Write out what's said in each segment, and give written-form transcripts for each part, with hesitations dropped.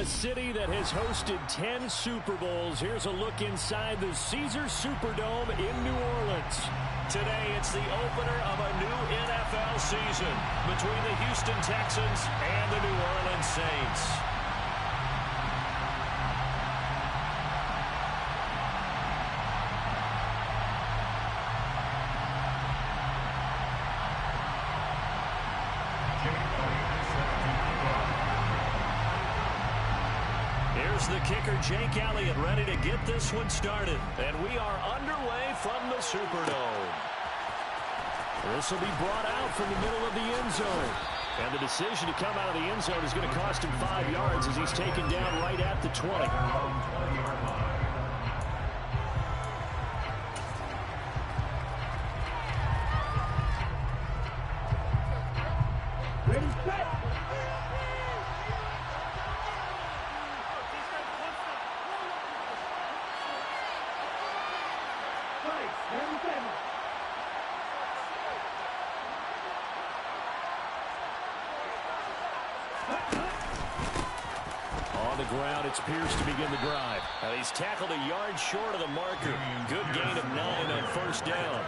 city that has hosted 10 Super Bowls, here's a look inside the Caesars Superdome in New Orleans. Today, it's the opener of a new NFL season between the Houston Texans and the New Orleans Saints. Here's the kicker, Jake Elliott, ready to get this one started. And we are underway from the Superdome. This will be brought out from the middle of the end zone. And the decision to come out of the end zone is going to cost him 5 yards as he's taken down right at the 20. On the ground, it's Pierce to begin the drive. He's tackled a yard short of the marker. Good gain of 9 on first down.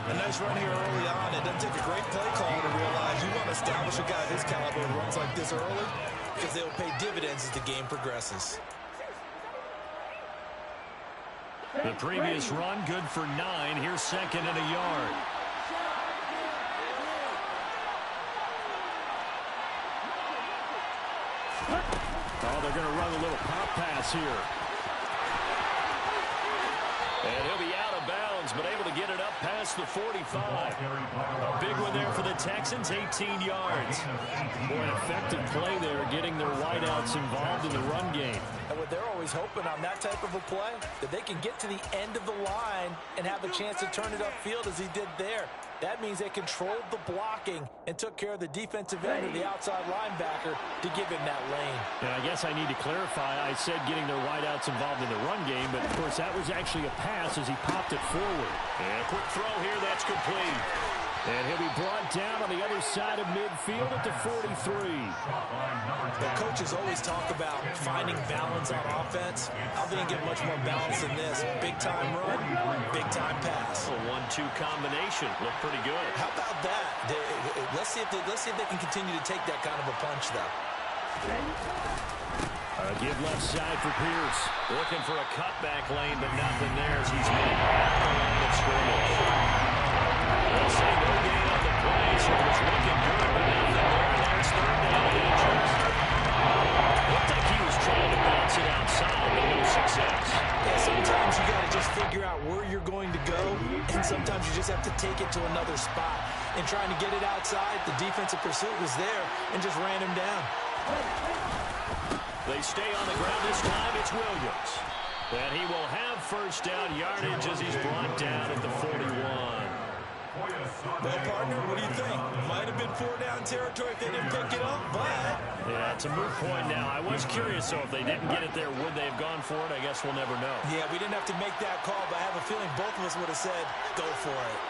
A nice run here early on. It doesn't take a great play call to realize you want to establish a guy this caliber who runs like this early because they'll pay dividends as the game progresses. The previous run, good for 9. Here's second and a yard. Oh, they're going to run a little pop pass here. And he'll be out of bounds, but able to get it up past the 45. A big one there for the Texans, 18 yards. Boy, an effective play there, getting their wideouts involved in the run game. And what they're always hoping on that type of a play, that they can get to the end of the line and have a chance to turn it upfield as he did there. That means they controlled the blocking and took care of the defensive end of the outside linebacker to give him that lane. And I guess I need to clarify, I said getting their wideouts involved in the run game, but of course that was actually a pass as he popped it forward. And a quick throw here, that's complete. And he'll be brought down on the other side of midfield at the 43. The coaches always talk about finding balance on offense. I think you get much more balance than this. Big-time run, big-time pass. A 1-2 combination. Looked pretty good. How about that? Let's see if they can continue to take that kind of a punch, though. Give left side for Pierce. Looking for a cutback lane, but nothing there as he's made at the line of scrimmage. They'll say no gain on the play, so it was looking good, but nothing there. There's third down and inches. Looked like he was trying to bounce it outside, but no success. Yeah, sometimes you got to just figure out where you're going to go, and sometimes you just have to take it to another spot. And trying to get it outside, the defensive pursuit was there and just ran him down. They stay on the ground this time. It's Williams. And he will have first down yardage as he's brought down at the 41. Well, partner, what do you think? Might have been 4-down territory if they didn't pick it up, but... Yeah, it's a moot point now. I was curious, so if they didn't get it there, would they have gone for it? I guess we'll never know. Yeah, we didn't have to make that call, but I have a feeling both of us would have said, go for it.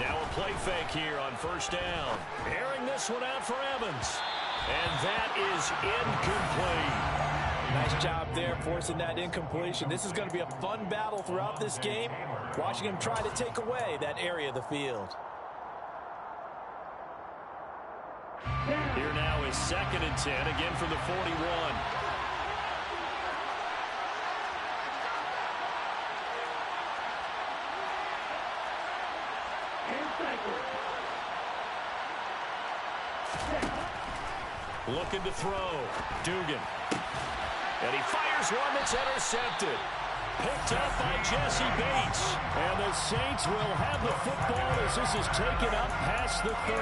Now a play fake here on first down. Airing this one out for Evans. And that is incomplete. Nice job there forcing that incompletion. This is going to be a fun battle throughout this game. Watching him try to take away that area of the field. Here now is 2nd and 10, again from the 41. Looking to throw. Dugan. And he fires one that's intercepted. Picked up by Jesse Bates. And the Saints will have the football as this is taken up past the 30.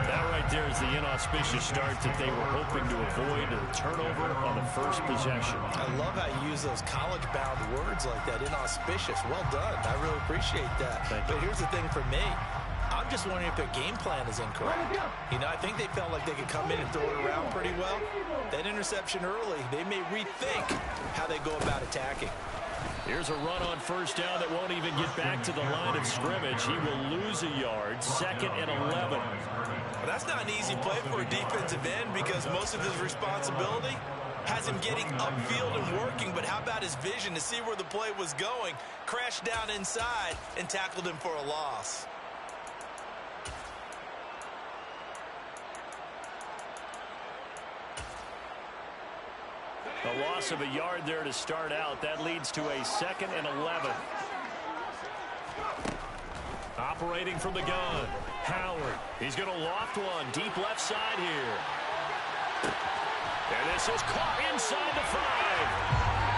That right there is the inauspicious start that they were hoping to avoid, a turnover on the first possession. I love how you use those college-bound words like that, inauspicious. Well done. I really appreciate that. But here's the thing for me. I'm just wondering if their game plan is incorrect. You know, I think they felt like they could come in and throw it around pretty well. That interception early, they may rethink how they go about attacking. Here's a run on first down that won't even get back to the line of scrimmage. He will lose a yard. 2nd and 11. Well, that's not an easy play for a defensive end because most of his responsibility has him getting upfield and working. But how about his vision to see where the play was going? Crashed down inside and tackled him for a loss. A loss of a yard there to start out. That leads to a 2nd and 11. Operating from the gun. Howard. He's going to loft one. Deep left side here. And this is caught inside the 5.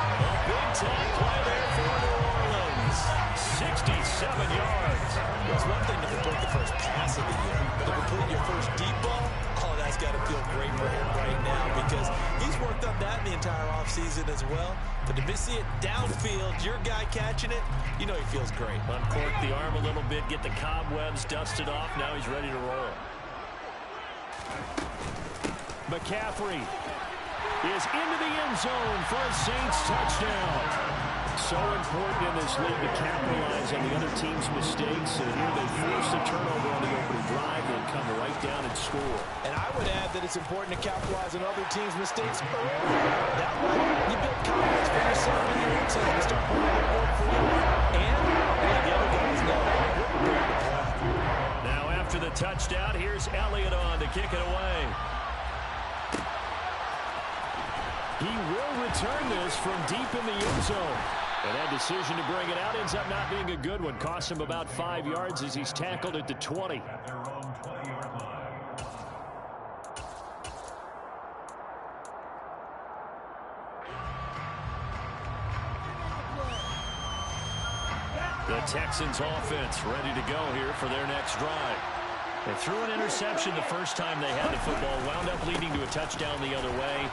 A big-time play there for New Orleans. 67 yards. Well, it's one thing to complete the first pass of the year, but to complete your first deep ball, oh, that's got to feel great for him right now because he's worked on that in the entire offseason as well. But to see it downfield, your guy catching it, you know he feels great. Uncork the arm a little bit, get the cobwebs dusted off. Now he's ready to roll. McCaffrey is into the end zone for a Saints touchdown. So important in this league to capitalize on the other team's mistakes. And here they forced a turnover on the opening drive and come right down and score. And I would add that it's important to capitalize on other teams' mistakes early. That way, you build confidence for yourself and your own team. You start playing a little more freely. And let the other guys know what you're doing to play. Now after the touchdown, here's Elliott on to kick it away. He will return this from deep in the end zone. And that decision to bring it out ends up not being a good one. Cost him about 5 yards as he's tackled at the 20. The Texans offense ready to go here for their next drive. They threw an interception the first time they had the football, wound up leading to a touchdown the other way.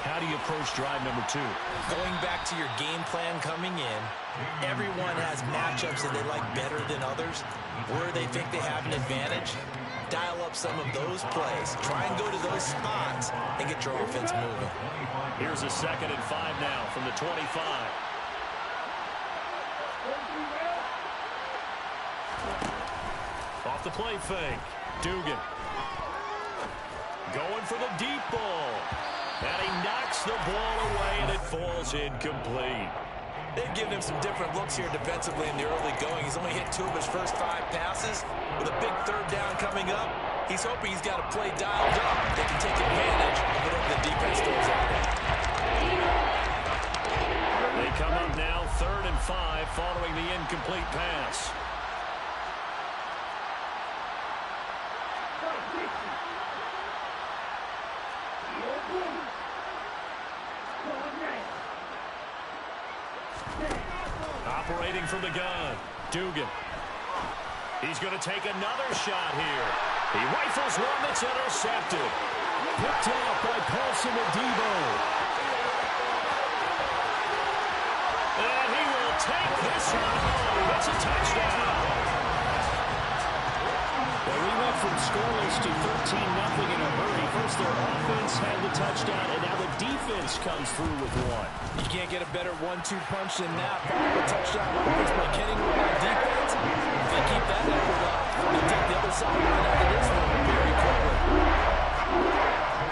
How do you approach drive number 2? Going back to your game plan coming in, everyone has matchups that they like better than others. Where they think they have an advantage, dial up some of those plays. Try and go to those spots and get your offense moving. Here's a 2nd and 5 now from the 25. Off the play fake. Dugan. Going for the deep ball. And he knocks the ball away, and it falls incomplete. They've given him some different looks here defensively in the early going. He's only hit 2 of his first 5 passes. With a big 3rd down coming up, he's hoping he's got a play dialed up. They can take advantage of whatever the defense throws at him. They come up now 3rd and 5 following the incomplete pass. Operating from the gun, Dugan. He's going to take another shot here. He rifles one that's intercepted. Picked off by Paulson Adebo. And he will take this one home. It's a touchdown. Well, we went from scoreless to 13-0 in a hurry. First their offense had the touchdown, and now the defense comes through with one. You can't get a better 1-2 punch than that. Follow a touchdown offense by Kenny on defense. If they keep that effort up, they'll take the other side right out of this one very quickly.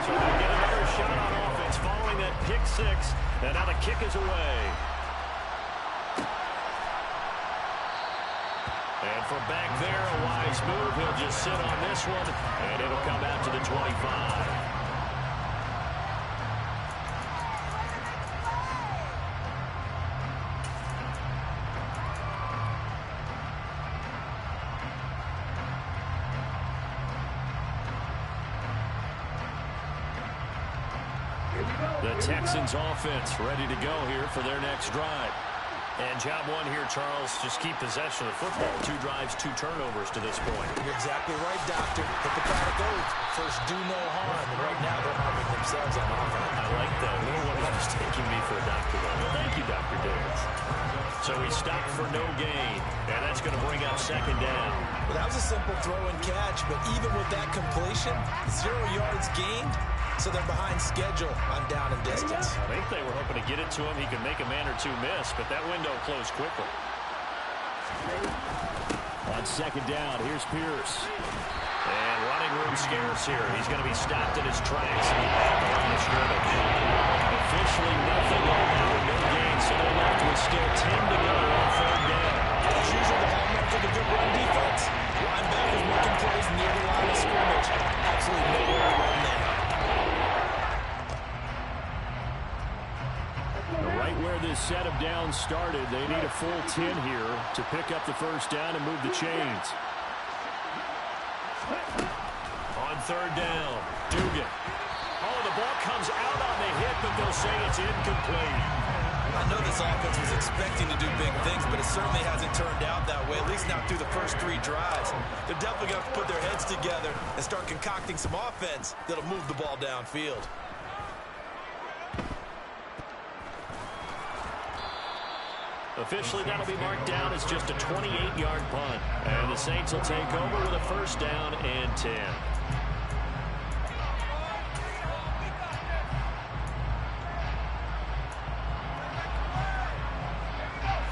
So they get another shot on offense following that pick 6, and now the kick is away. And from back there, a wise move. He'll just sit on this one, and it'll come out to the 25. The Texans offense ready to go here for their next drive. And job 1 here, Charles, just keep possession of the football. 2 drives, 2 turnovers to this point. You're exactly right, Doctor. Hippocratic oath. First, do no harm. And right now, they're harming themselves on offense. I like that. No one was mistaking me for a doctor. Well, thank you, Dr. Davis. So he stopped for no gain, and that's going to bring up 2nd down. Well, that was a simple throw and catch, but even with that completion, 0 yards gained, so they're behind schedule on down and distance. I think they were hoping to get it to him. He could make a man or two miss, but that window closed quickly. On second down, here's Pierce. And running room scarce here. He's going to be stopped in his tracks at the line of scrimmage. Officially nothing on that with no gain, so they're left with still 10 to go on third down. As usual, the hallmark of a good run defense. Linebackers making plays near the line of scrimmage. Absolutely nowhere to run there. Right where this set of downs started, they need a full 10 here to pick up the first down and move the chains. On third down, Dugan. Oh, the ball comes out on the hit, but they'll say it's incomplete. I know this offense was expecting to do big things, but it certainly hasn't turned out that way, at least not through the first 3 drives. They're definitely going to put their heads together and start concocting some offense that'll move the ball downfield. Officially, that'll be marked down as just a 28-yard punt. And the Saints will take over with a first down and 10.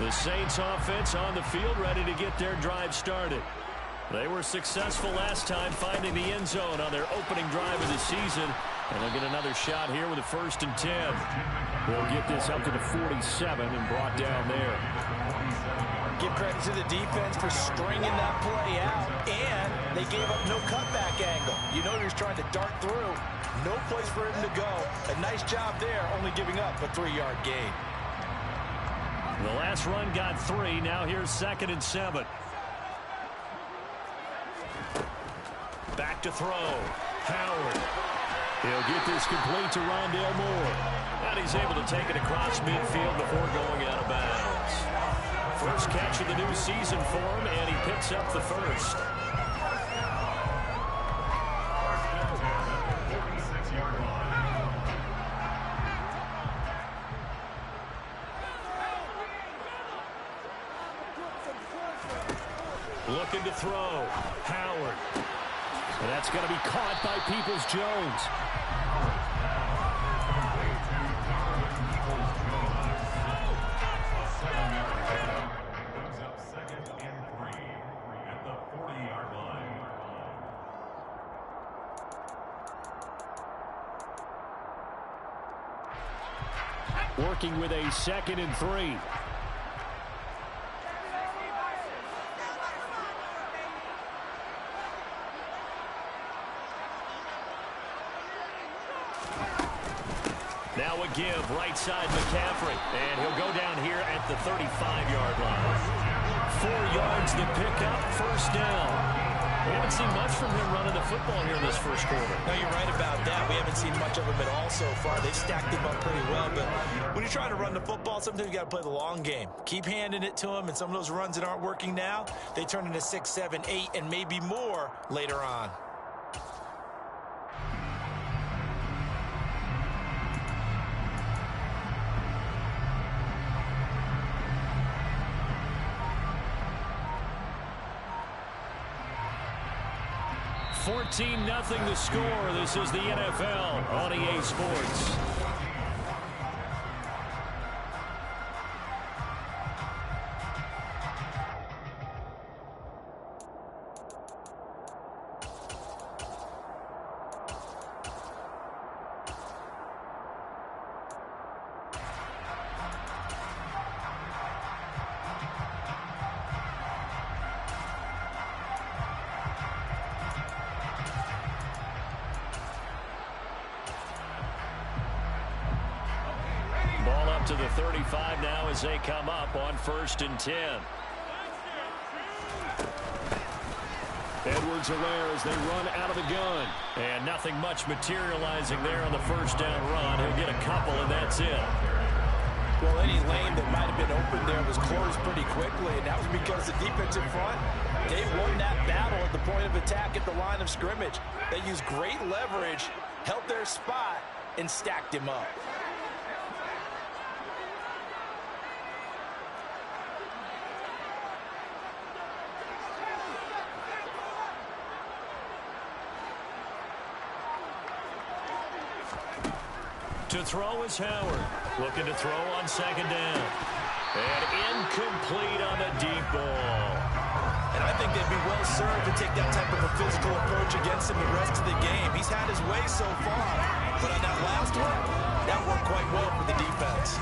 The Saints offense on the field, ready to get their drive started. They were successful last time finding the end zone on their opening drive of the season. And they'll get another shot here with a first and 10. They'll get this up to the 47 and brought down there. Give credit to the defense for stringing that play out, and they gave up no cutback angle. You know he was trying to dart through. No place for him to go. A nice job there, only giving up a 3-yard gain. The last run got 3. Now here's second and 7. Back to throw. Howard. He'll get this complete to Rondale Moore. And he's able to take it across midfield before going out of bounds. First catch of the new season for him, and he picks up the first. Looking to throw. Howard. And that's going to be caught by Peoples-Jones. Working with a second and 3. Now a give, right side McCaffrey. And he'll go down here at the 35-yard line. 4 yards the pickup, first down. We haven't seen much from him running the football here in this first quarter. No, you're right about that. We haven't seen much of him at all so far. They've stacked him up pretty well. But when you're trying to run the football, sometimes you got to play the long game. Keep handing it to him, and some of those runs that aren't working now, they turn into 6, 7, 8, and maybe more later on. $14-0 the score. This is the NFL on EA Sports. To the 35 now as they come up on first and 10. Edwards-Helaire as they run out of the gun. And nothing much materializing there on the first down run. He'll get a couple, and that's it. Well, any lane that might have been open there was closed pretty quickly, and that was because the defensive front, they won that battle at the point of attack at the line of scrimmage. They used great leverage, held their spot, and stacked him up. To throw is Howard. Looking to throw on second down. And incomplete on the deep ball. And I think they'd be well served to take that type of a physical approach against him the rest of the game. He's had his way so far. But on that last one, that worked quite well for the defense.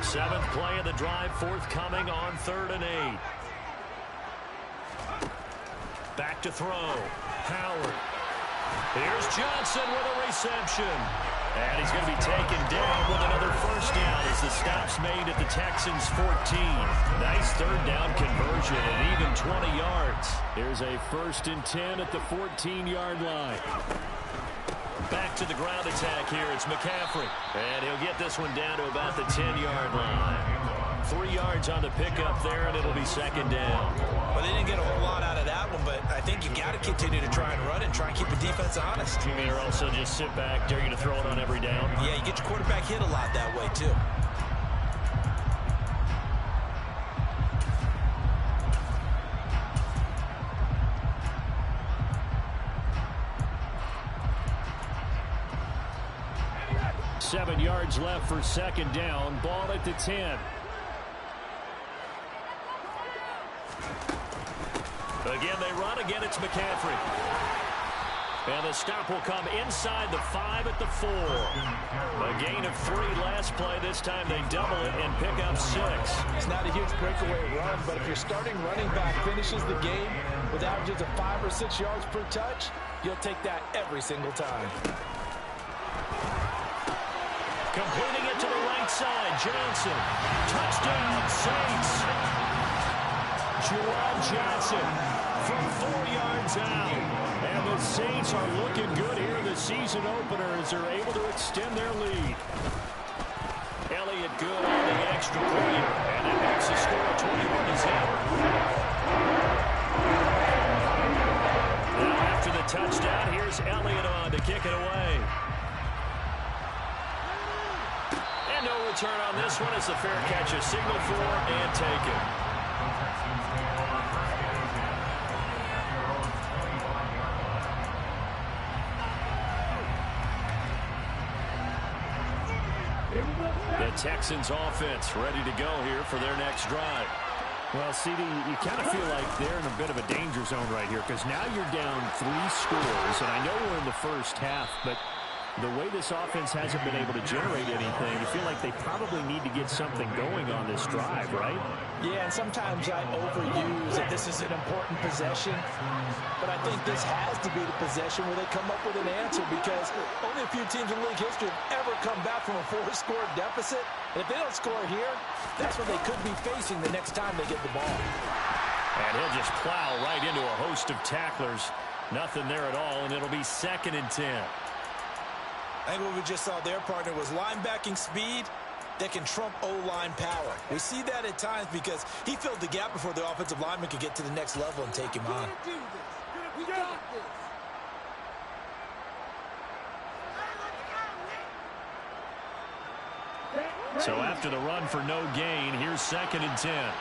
Seventh play of the drive forthcoming on 3rd and 8. Back to throw. Howard. Here's Johnson with a reception. And he's going to be taken down with another first down as the stop's made at the Texans' 14. Nice 3rd down conversion and even 20 yards. Here's a 1st and 10 at the 14-yard line. Back to the ground attack here. It's McCaffrey. And he'll get this one down to about the 10-yard line. 3 yards on the pickup there, and it'll be 2nd down. Well, they didn't get a whole lot out of that one, but I think you got to continue to try and run and try and keep the defense honest. You mean, or also just sit back, dare you to throw it on every down? Yeah, you get your quarterback hit a lot that way, too. Seven yards left for 2nd down. Ball at the 10. Again, they run. Again, it's McCaffrey. And the stop will come inside the 5 at the 4. A gain of 3 last play. This time they double it and pick up 6. It's not a huge breakaway run, but if your starting running back finishes the game with averages of 5 or 6 yards per touch, you'll take that every single time. Completing it to the right side. Johnson. Touchdown, Saints. Juwan Johnson from 4 yards out. And the Saints are looking good here in the season opener as they're able to extend their lead. Elliott good on the extra point. And it makes the score 21-0. Now after the touchdown, here's Elliott on to kick it away. And no return on this one as the fair catch is signaled for and taken. The Texans offense ready to go here for their next drive. Well, CD, you kind of feel like they're in a bit of a danger zone right here because now you're down 3 scores, and I know we're in the first half, but the way this offense hasn't been able to generate anything, you feel like they probably need to get something going on this drive, right? Yeah, and sometimes I overuse that this is an important possession, but I think this has to be the possession where they come up with an answer because only a few teams in league history have ever come back from a 4-score deficit. And if they don't score here, that's what they could be facing the next time they get the ball. And he'll just plow right into a host of tacklers. Nothing there at all, and it'll be 2nd and 10. I think what we just saw there, partner, was linebacking speed that can trump O-line power. We see that at times because he filled the gap before the offensive lineman could get to the next level and take him on. We got this. So after the run for no gain, here's 2nd and 10.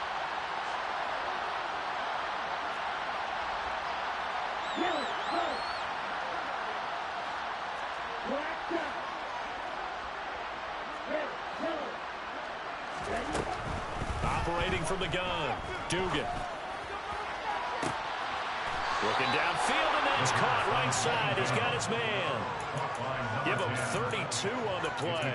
Operating from the gun, Dugan. Looking downfield, and that's caught right side. He's got his man. Give him 32 on the play.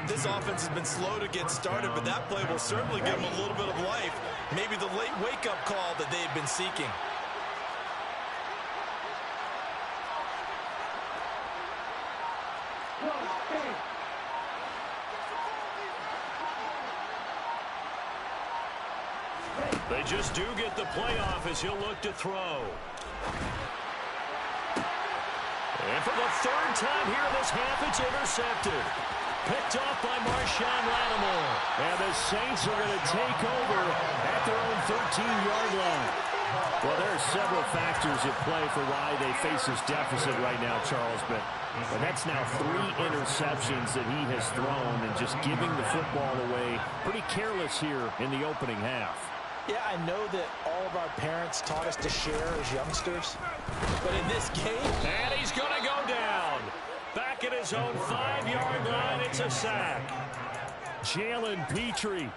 This offense has been slow to get started, but that play will certainly give them a little bit of life. Maybe the late wake-up call that they've been seeking. They just do get the playoff as he'll look to throw. And for the 3rd time here in this half, it's intercepted. Picked off by Marshawn Lattimore. And the Saints are going to take over at their own 13-yard line. Well, there are several factors at play for why they face this deficit right now, Charles, but that's now 3 interceptions that he has thrown and just giving the football away pretty careless here in the opening half. Yeah, I know that all of our parents taught us to share as youngsters. But in this game... And he's going to go down. Back at his own 5-yard line, it's a sack. Jalen Petrie.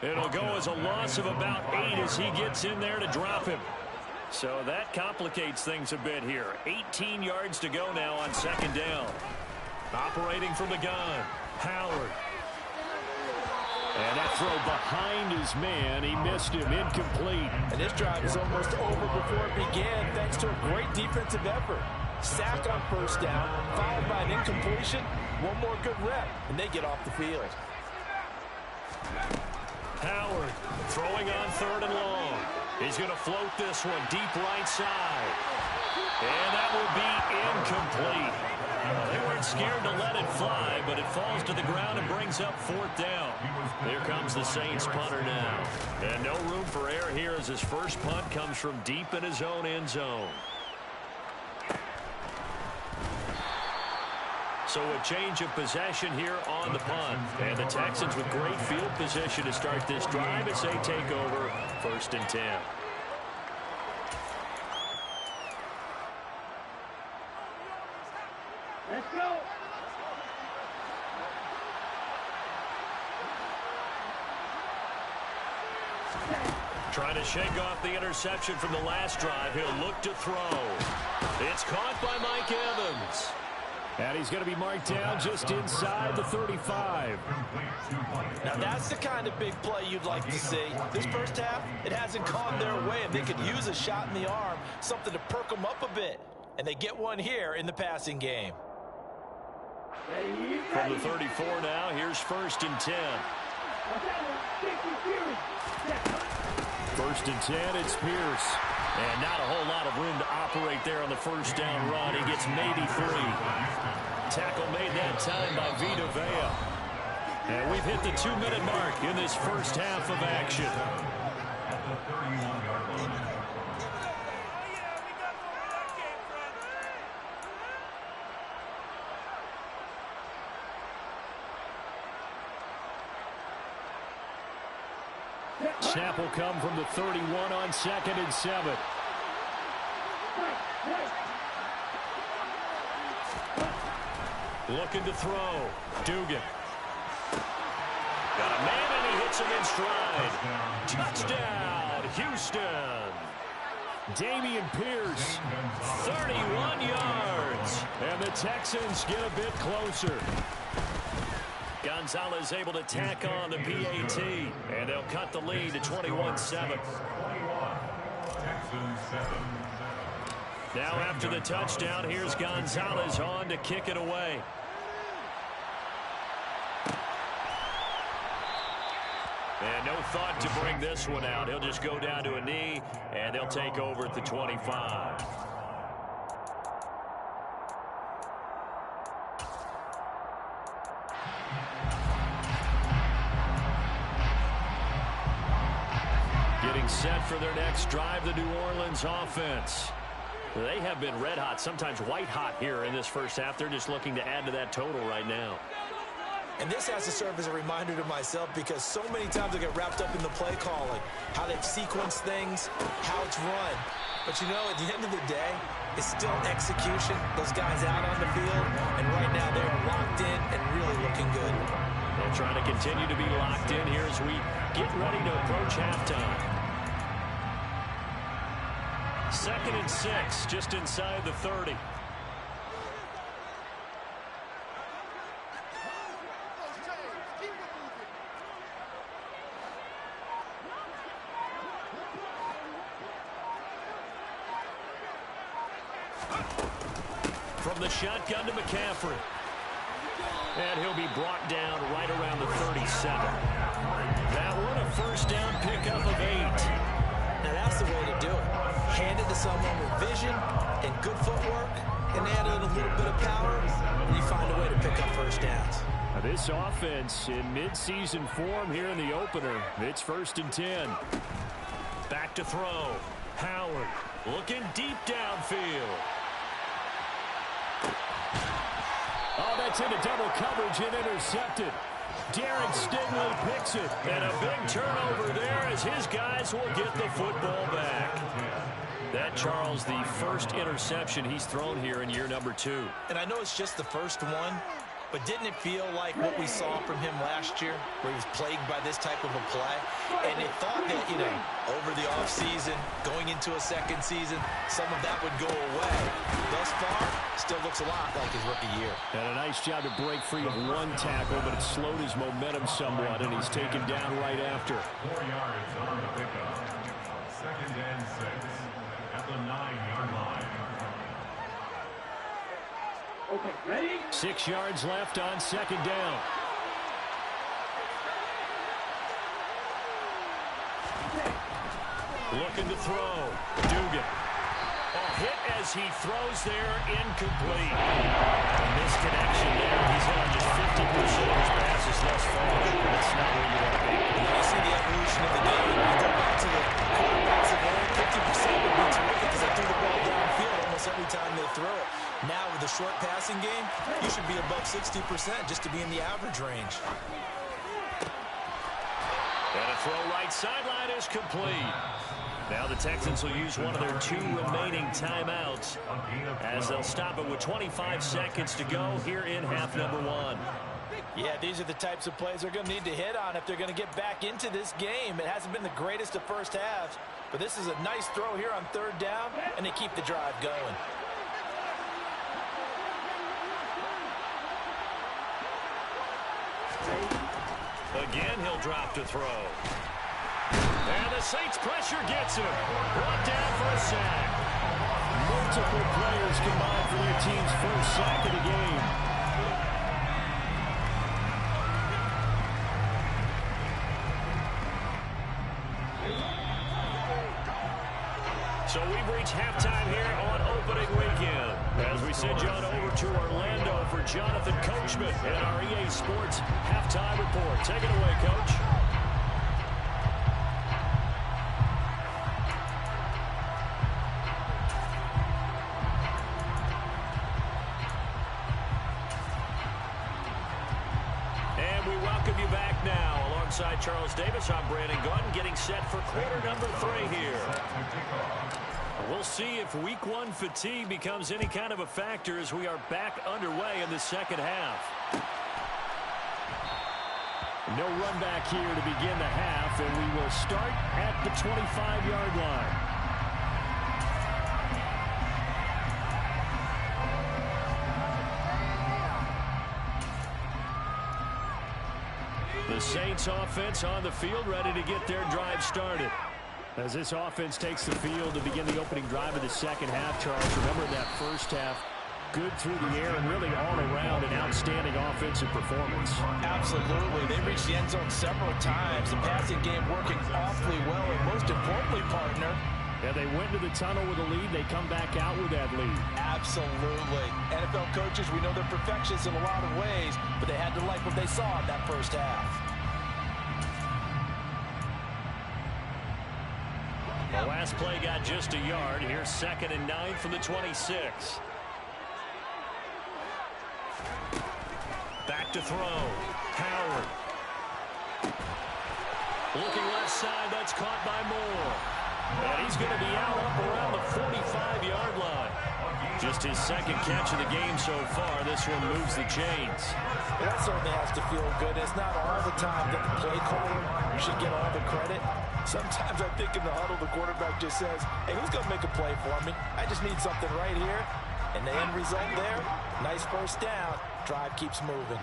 It'll go as a loss of about 8 as he gets in there to drop him. So that complicates things a bit here. 18 yards to go now on second down. Operating from the gun, Howard. And that throw behind his man. He missed him, incomplete. And this drive is almost over before it began thanks to a great defensive effort. Sack on first down, followed by an incompletion. One more good rep, and they get off the field. Howard throwing on 3rd and long. He's going to float this one deep right side. And that will be incomplete. They weren't scared to let it fly, but it falls to the ground and brings up 4th down. Here comes the Saints punter now. And no room for error here as his first punt comes from deep in his own end zone. So a change of possession here on the punt. And the Texans with great field position to start this drive as they take over 1st and 10. Let's go. Trying to shake off the interception from the last drive. He'll look to throw. It's caught by Mike Evans. And he's going to be marked down just inside the 35. Now that's the kind of big play you'd like to see. This first half, it hasn't gone their way, and they could use a shot in the arm, something to perk them up a bit. And they get one here in the passing game. From the 34 now, here's 1st and 10. 1st and 10, it's Pierce. And not a whole lot of room to operate there on the first down run. He gets maybe 3. Tackle made that time by Vita Vea. And we've hit the 2-minute mark in this first half of action. Snap will come from the 31 on 2nd and 7. Looking to throw. Dugan. Got a man and he hits him in stride. Touchdown, Houston. Damian Pierce. 31 yards. And the Texans get a bit closer. Gonzalez able to tack on the PAT. And they'll cut the lead to 21-7. Now after the touchdown, here's Gonzalez on to kick it away. And no thought to bring this one out. He'll just go down to a knee, and they'll take over at the 25. Getting set for their next drive, the New Orleans offense. They have been red hot, sometimes white hot here in this first half. They're just looking to add to that total right now. And this has to serve as a reminder to myself because so many times I get wrapped up in the play calling, how they've sequenced things, how it's run. But you know, at the end of the day, it's still execution. Those guys out on the field, and right now they're locked in and really looking good. They're trying to continue to be locked in here as we get ready to approach halftime. 2nd and 6, just inside the 30. From the shotgun to McCaffrey. And he'll be brought down right around the 37. That one a first down pickup of 8. Now that's the way to do it. Hand it to someone with vision and good footwork, and add in a little bit of power, and you find a way to pick up first downs. Now this offense in midseason form here in the opener. It's 1st and 10. Back to throw. Howard looking deep downfield. Oh, that's into double coverage and intercepted. Derek Stingley picks it. And a big turnover there as his guys will get the football back. That, Charles, the first interception he's thrown here in year number 2. And I know it's just the first one, but didn't it feel like what we saw from him last year, where he was plagued by this type of a play? And it thought that, you know, over the offseason, going into a second season, some of that would go away. Thus far, still looks a lot like his rookie year. And a nice job to break free of one tackle, but it slowed his momentum somewhat, and he's taken down right after. 4 yards on the pickup. 2nd and 6 at the 9-yard line. Okay, ready? 6 yards left on 2nd down. Looking to throw. Dugan. A hit as he throws there, incomplete. A misconnection there. He's hit on just 50% of his passes thus far. That's not where you want to be. You see the evolution of the game. You go back to the quarterbacks of old, 50% would be terrific because they threw the ball downfield almost every time they throw it. Now with the short passing game, you should be above 60% just to be in the average range. And a throw right sideline is complete. Now the Texans will use one of their 2 remaining timeouts as they'll stop it with 25 seconds to go here in half number 1. Yeah, these are the types of plays they're going to need to hit on if they're going to get back into this game. It hasn't been the greatest of first halves, but this is a nice throw here on 3rd down, and they keep the drive going. Again, he'll drop to throw. And the Saints pressure gets him. Brought down for a sack. Multiple players combined for their team's first sack of the game. So we've reached halftime here on opening weekend. As we send you on over to Orlando for Jonathan Coachman and our EA Sports halftime report. Take it away, Coach. And we welcome you back now. Alongside Charles Davis, I'm Brandon Gunn, getting set for quarter number 3 here. We'll see if week 1 fatigue becomes any kind of a factor as we are back underway in the second half. No run back here to begin the half, and we will start at the 25-yard line. The Saints offense on the field, ready to get their drive started. As this offense takes the field to begin the opening drive of the second half, Charles, remember that first half, good through the air and really all around an outstanding offensive performance. Absolutely. They reached the end zone several times. The passing game working awfully well, and most importantly, partner, yeah, they went to the tunnel with a lead. They come back out with that lead. absolutely. NFL coaches, we know they're perfectionists in a lot of ways, but they had to like what they saw in that first half. The last play got just a yard. Here's 2nd and 9 from the 26. Back to throw. Howard. Looking left side. That's caught by Moore. And he's going to be out up around the 45-yard line. Just his 2nd catch of the game so far. This one moves the chains. That certainly has to feel good. It's not all the time that the play caller should get all the credit. Sometimes I think in the huddle, the quarterback just says, hey, who's going to make a play for me? I just need something right here. And the end result there, nice first down. Drive keeps moving.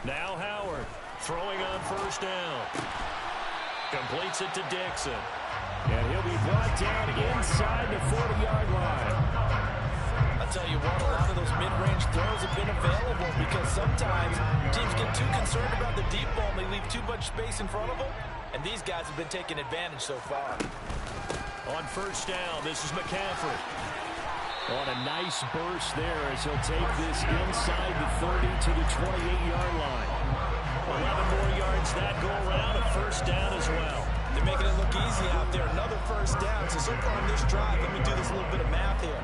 Now Howard throwing on first down. Completes it to Dixon. And he'll be brought down inside the 40-yard line. I'll tell you what, a lot of those mid-range throws have been available because sometimes teams get too concerned about the deep ball and they leave too much space in front of them. And these guys have been taking advantage so far. On first down, this is McCaffrey. On a nice burst there as he'll take this inside the 30 to the 28-yard line. 11 more yards that go around, a first down as well. They're making it look easy out there. Another first down. So far on this drive, let me do this little bit of math here.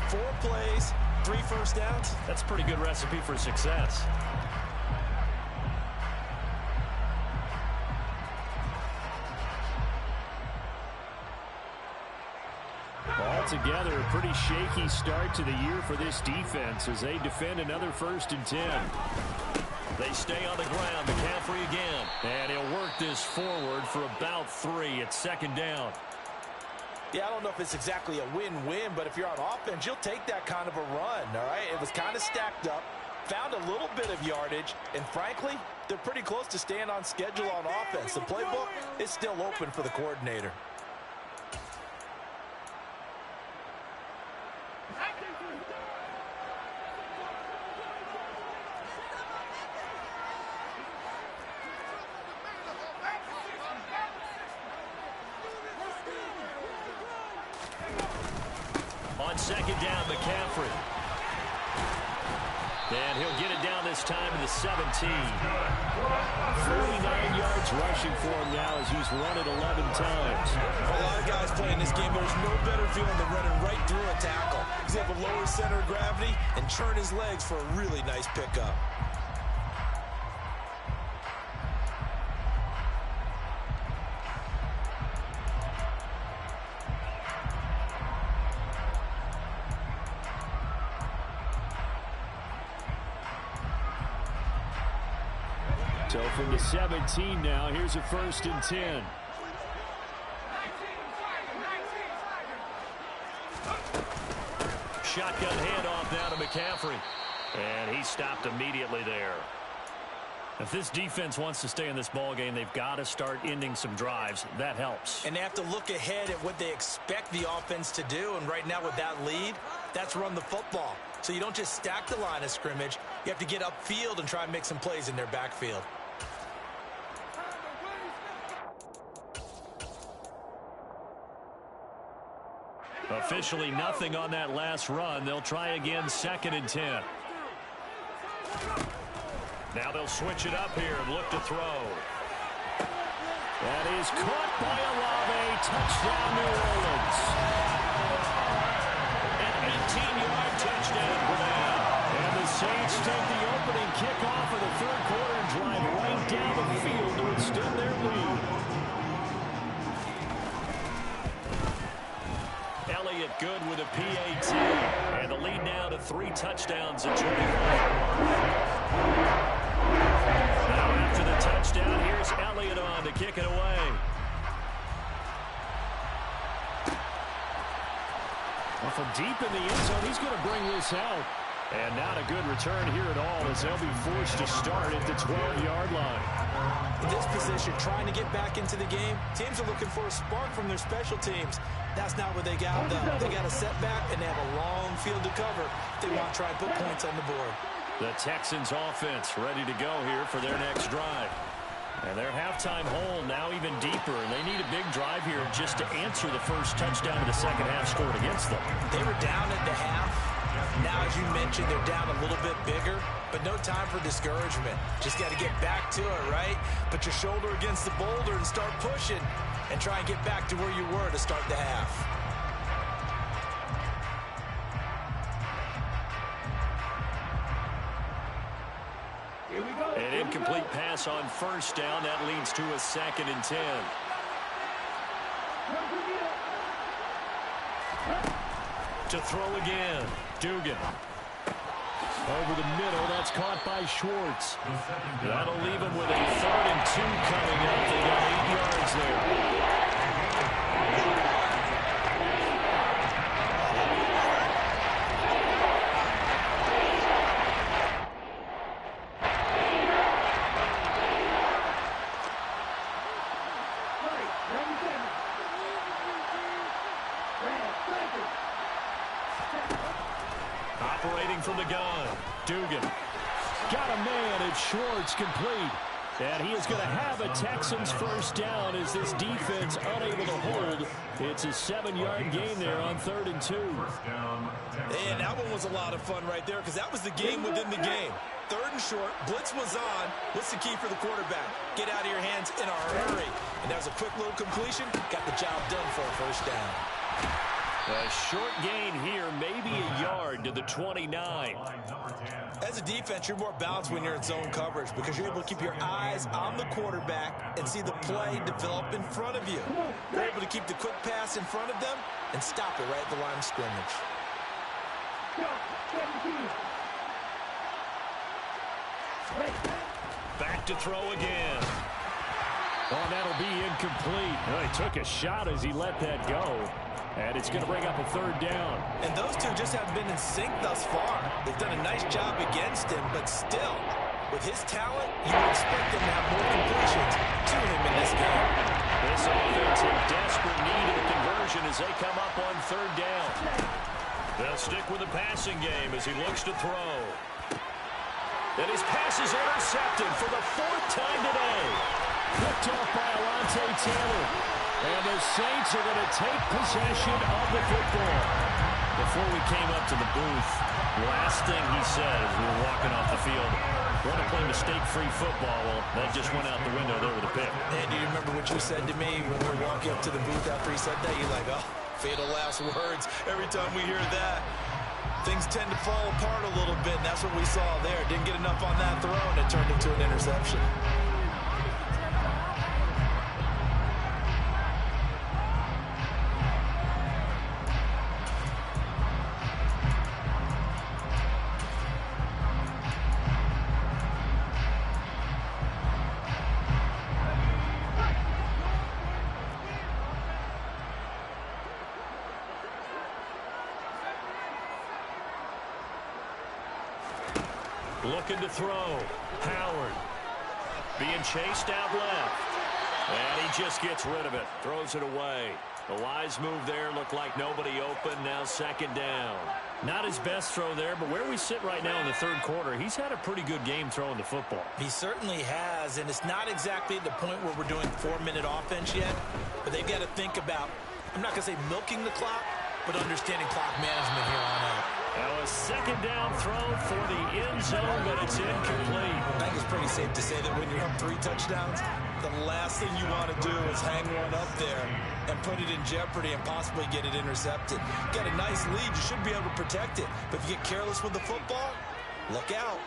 4 plays, 3 first downs. That's a pretty good recipe for success. Altogether, a pretty shaky start to the year for this defense as they defend another 1st and 10. They stay on the ground. McCaffrey again. And he'll work this forward for about 3 at 2nd down. Yeah, I don't know if it's exactly a win-win, but if you're on offense, you'll take that kind of a run, all right? It was kind of stacked up, found a little bit of yardage, and frankly, they're pretty close to staying on schedule on offense. The playbook is still open for the coordinator. On 2nd down, McCaffrey. And he'll get it down this time to the 17. 49 yards rushing for him now as he's run it 11 times. A lot of guys playing this game, there's no better feeling than running right through a tackle. He's able to lower his center of gravity and turn his legs for a really nice pickup. So from the 17 now, here's a 1st and 10. Shotgun handoff now to McCaffrey. And he stopped immediately there. If this defense wants to stay in this ballgame, they've got to start ending some drives. That helps. And they have to look ahead at what they expect the offense to do. And right now with that lead, that's run the football. So you don't just stack the line of scrimmage. You have to get upfield and try and make some plays in their backfield. Officially nothing on that last run. They'll try again 2nd and 10. Now they'll switch it up here and look to throw. That is caught by Olave. Touchdown, New Orleans. An 18-yard touchdown for them. And the Saints take the opening kickoff of the 3rd quarter and drive right down the field to extend their lead. Elliott good with a PAT. And the lead now to 3 touchdowns at 21. Now after the touchdown, here's Elliott on to kick it away. Well, from deep in the end zone, he's going to bring this out. And not a good return here at all as they'll be forced to start at the 12-yard line. In this position, trying to get back into the game, teams are looking for a spark from their special teams. That's not what they got, though. They got a setback, and they have a long field to cover if they want to try and put points on the board. The Texans offense ready to go here for their next drive. And their halftime hole now even deeper, and they need a big drive here just to answer the first touchdown of the second half scored against them. They were down at the half. Now, as you mentioned, they're down a little bit bigger, but no time for discouragement. Just got to get back to it, right? Put your shoulder against the boulder and start pushing and try and get back to where you were to start the half. An incomplete pass on first down. That leads to a 2nd and 10. To throw again. Dugan. Over the middle, that's caught by Schwartz. That'll leave him with a 3rd and 2 coming up. They got 8 yards there. Operating from the gun. Dugan. Got a man at Schwartz, complete. And he is going to have a Texans first down as this defense unable to hold. It's a 7-yard gain there on 3rd and 2. And that one was a lot of fun right there because that was the game within the game. 3rd and short, blitz was on. What's the key for the quarterback? Get out of your hands in a hurry. And that was a quick little completion. Got the job done for a first down. A short gain here, maybe a yard to the 29. As a defense, you're more balanced when you're in zone coverage because you're able to keep your eyes on the quarterback and see the play develop in front of you. You're able to keep the quick pass in front of them and stop it right at the line of scrimmage. Back to throw again. Oh, that'll be incomplete. Oh, he took a shot as he let that go. And it's going to bring up a 3rd down. And those two just haven't been in sync thus far. They've done a nice job against him, but still, with his talent, you would expect them to have more completions to him in this game. This offense in desperate need of a conversion as they come up on 3rd down. They'll stick with the passing game as he looks to throw. And his pass is intercepted for the 4th time today. Picked off by Alontae Taylor. And the Saints are going to take possession of the football. Before we came up to the booth, the last thing he said as we were walking off the field, we're going to play mistake-free football. Well, that just went out the window there with a pick. And do you remember what you said to me when we were walking up to the booth after he said that? You're like, oh, fatal last words. Every time we hear that, things tend to fall apart a little bit, and that's what we saw there. Didn't get enough on that throw, and it turned into an interception. Looking to throw. Howard being chased out left. And he just gets rid of it. Throws it away. The wise move there. Looked like nobody open. Now 2nd down. Not his best throw there, but where we sit right now in the 3rd quarter, he's had a pretty good game throwing the football. He certainly has, and it's not exactly at the point where we're doing 4-minute offense yet, but they've got to think about, I'm not going to say milking the clock, but understanding clock management here on out. Now a 2nd down throw for the end zone, but it's incomplete. I think it's pretty safe to say that when you're up 3 touchdowns, the last thing you want to do is hang one up there and put it in jeopardy and possibly get it intercepted. Got a nice lead. You should be able to protect it. But if you get careless with the football, look out.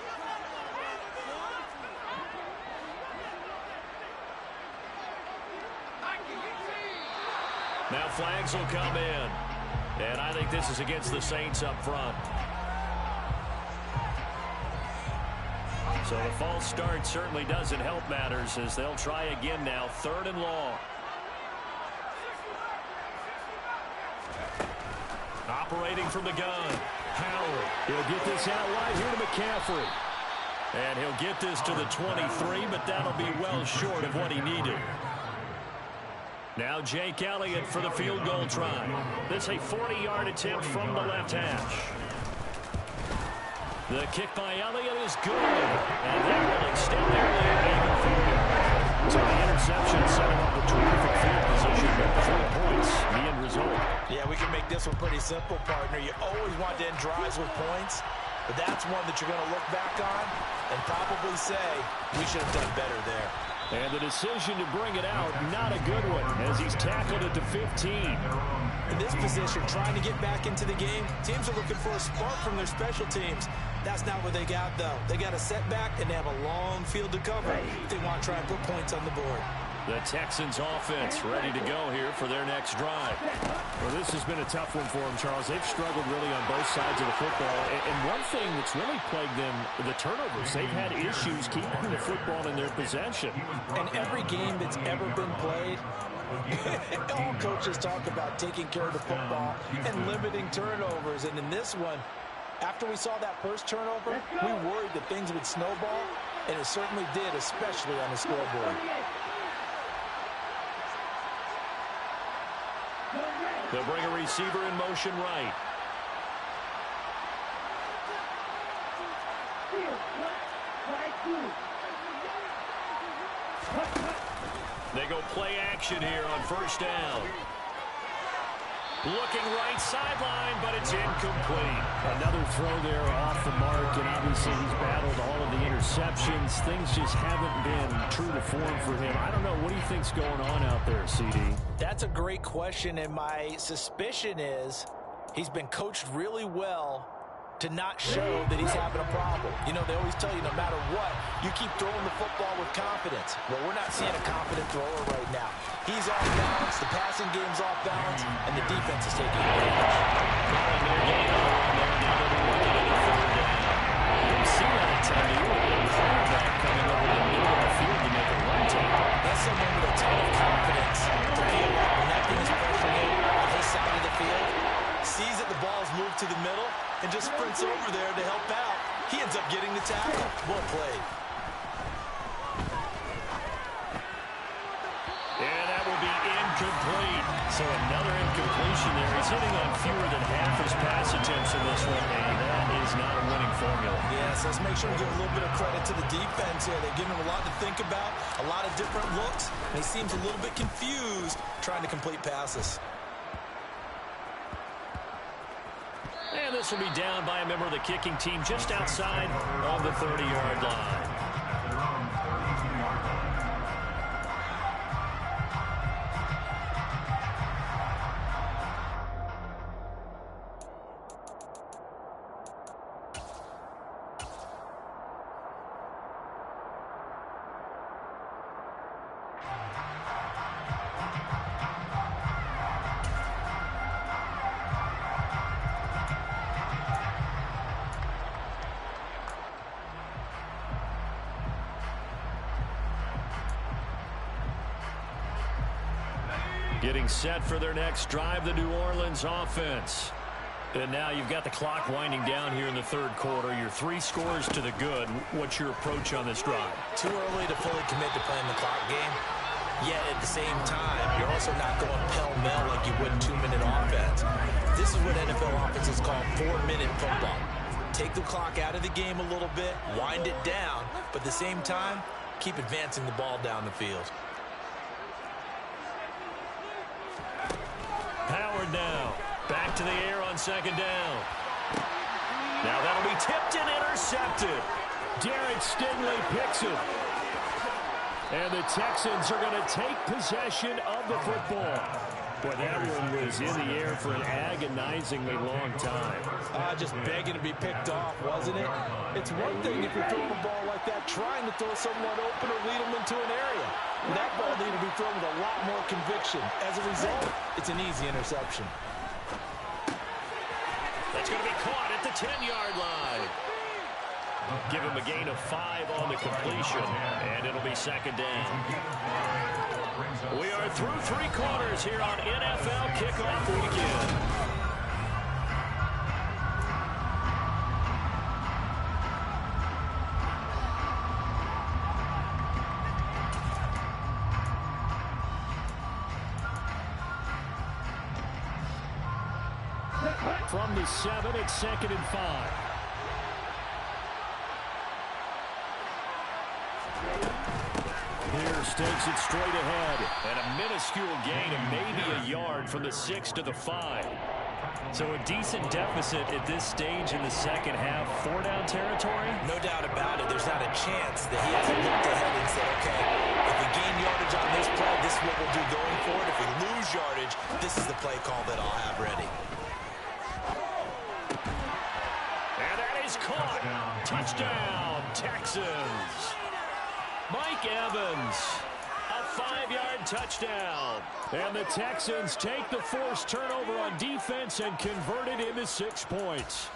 Now flags will come in. And I think this is against the Saints up front. So the false start certainly doesn't help matters as they'll try again now. 3rd and long. Operating from the gun. Howard. He'll get this out wide here to McCaffrey. And he'll get this to the 23, but that'll be well short of what he needed. Now Jake Elliott for the field goal try. This a 40-yard attempt from the left hash. The kick by Elliott is good. And that will extend their lead even further. So the interception set him up with terrific field position with 3 points. The end result. Yeah, we can make this one pretty simple, partner. You always want to end drives with points, but that's one that you're going to look back on and probably say, we should have done better there. And the decision to bring it out, not a good one, as he's tackled at the 15. In this position, trying to get back into the game, teams are looking for a spark from their special teams. That's not what they got, though. They got a setback, and they have a long field to cover if they want to try and put points on the board. The Texans offense ready to go here for their next drive. Well, this has been a tough one for them, Charles. They've struggled really on both sides of the football. And one thing that's really plagued them, the turnovers. They've had issues keeping the football in their possession. And every game that's ever been played, all coaches talk about taking care of the football and limiting turnovers. And in this one, after we saw that first turnover, we worried that things would snowball, and it certainly did, especially on the scoreboard. They'll bring a receiver in motion right. They go play action here on first down. Looking right sideline, but it's incomplete. Another throw there off the mark, and obviously he's battled all of the interceptions. Things just haven't been true to form for him. I don't know. What do you think's going on out there, CD? That's a great question, and my suspicion is he's been coached really well to not show that he's having a problem. You know, they always tell you no matter what, you keep throwing the football with confidence. Well, we're not seeing a confident thrower right now. He's off balance, the passing game's off balance, and the defense is taking advantage. You don't see that at time. You want a quarterback coming over the middle of the field to make a run tackle. That's someone with a ton of confidence to feel like nothing is pressuring him on his side of the field. Sees that the ball's moved to the middle and just sprints over there to help out. He ends up getting the tackle. Well played. And that will be incomplete. So another incompletion there. He's hitting on fewer than half his pass attempts in this one, and that is not a winning formula. Yes, let's make sure we give a little bit of credit to the defense here. They're giving him a lot to think about, a lot of different looks, and he seems a little bit confused trying to complete passes. And this will be down by a member of the kicking team just outside of the 30-yard line. Getting set for their next drive, the New Orleans offense. And now you've got the clock winding down here in the third quarter. Your 3 scores to the good. What's your approach on this drive? Too early to fully commit to playing the clock game. Yet at the same time, you're also not going pell-mell like you would 2-minute offense. This is what NFL offenses call 4-minute football. Take the clock out of the game a little bit, wind it down, but at the same time, keep advancing the ball down the field. Howard now. Back to the air on second down. Now that'll be tipped and intercepted. Derek Stingley picks it. And the Texans are going to take possession of the football. Boy, that one was in the air for an agonizingly long time. Just begging to be picked off, wasn't it? It's one thing if you're throwing a ball like that, trying to throw someone open or lead them into an area. That ball needed to be thrown with a lot more conviction. As a result, it's an easy interception. That's going to be caught at the 10-yard line. Give him a gain of 5 on the completion, and it'll be second down. We are through 3 quarters here on NFL Kickoff Weekend. From the 7, it's 2nd and 5. Pierce takes it straight ahead. And a minuscule gain of maybe a yard from the 6 to the 5. So a decent deficit at this stage in the second half. 4-down territory? No doubt about it. There's not a chance that he hasn't looked ahead and said, okay, if we gain yardage on this play, this is what we'll do going forward. If we lose yardage, this is the play call that I'll have ready. And that is caught. Touchdown, Texans. Mike Evans, a 5-yard touchdown. And the Texans take the forced turnover on defense and convert it into 6 points.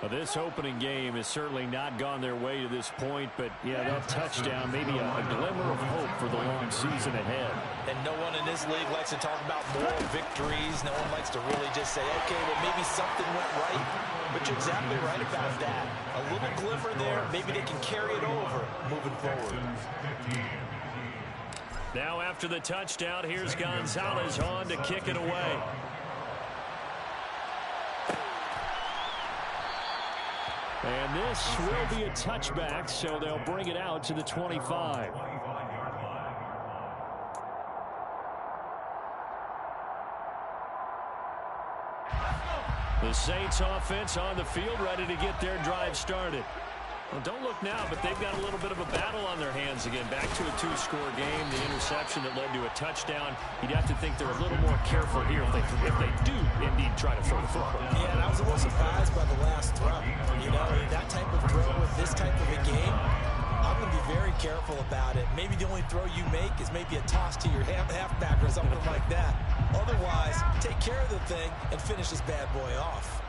Well, this opening game has certainly not gone their way to this point, but yeah, that touchdown, maybe a glimmer of hope for the long season ahead. And no one in this league likes to talk about moral victories. No one likes to really just say, okay, well, maybe something went right. But you're exactly right about that. A little glimmer there. Maybe they can carry it over moving forward. Now after the touchdown, here's Gonzalez on to kick it away. And this will be a touchback, so they'll bring it out to the 25. The Saints offense on the field, ready to get their drive started. Well, don't look now, but they've got a little bit of a battle on their hands again. Back to a two-score game. The interception that led to a touchdown. You'd have to think they're a little more careful here if they do indeed try to throw the football. Yeah, and I was a little surprised by the last throw. You know, that type of throw with this type of a game, I'm going to be very careful about it. Maybe the only throw you make is maybe a toss to your halfback or something like that. Otherwise, take care of the thing and finish this bad boy off.